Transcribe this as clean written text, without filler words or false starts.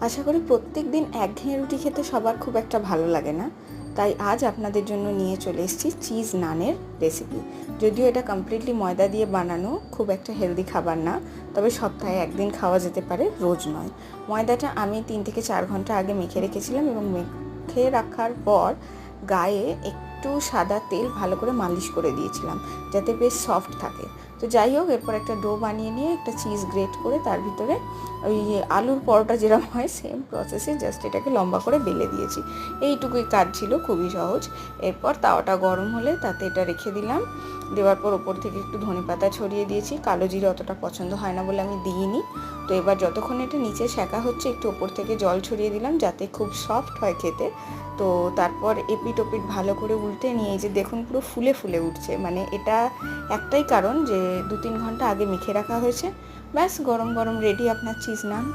আশা করি প্রত্যেক দিন একঘেয়ে রুটি খেতে সবার খুব একটা ভালো লাগে না, তাই আজ আপনাদের জন্য নিয়ে চলে এসেছি চিজ নানের রেসিপি। যদিও এটা কমপ্লিটলি ময়দা দিয়ে বানানো, খুব একটা হেলদি খাবার না, তবে সপ্তাহে একদিন খাওয়া যেতে পারে, রোজ নয়। ময়দাটা আমি 3 থেকে 4 ঘন্টা আগে মেখে রেখেছিলাম এবং মেখে রাখার পর গায়ে একটু সাদা তেল ভালো করে মালিশ করে দিয়েছিলাম, যাতে বেশ সফট থাকে। তো যাই হোক, এরপর একটা ডো বানিয়ে নিয়ে একটা চিজ গ্রেট করে তার ভিতরে ওই আলুর পরোটা যেরকম হয় সেম প্রসেসে জাস্ট এটাকে লম্বা করে বেলে দিয়েছি। এইটুকুই কাজ ছিল, খুবই সহজ। এরপর তাওয়াটা গরম হলে তাতে এটা রেখে দিলাম। দেওয়ার পর ওপর থেকে একটু ধনেপাতা ছড়িয়ে দিয়েছি। কালো জিরে অতটা পছন্দ হয় না বলে আমি দিইনি। তো এবার যতক্ষণ এটা নিচে সেঁকা হচ্ছে, একটু ওপর থেকে জল ছড়িয়ে দিলাম যাতে খুব সফট হয় খেতে। তো তারপর এপিট ওপিট ভালো করে উল্টে নিয়ে, এই যে দেখুন পুরো ফুলে ফুলে উঠছে, মানে এটা একটাই কারণ যে 2-3 ঘন্টা আগে মেখে রাখা হয়েছে। ব্যাস, গরম গরম রেডি আপনার চিজ নান।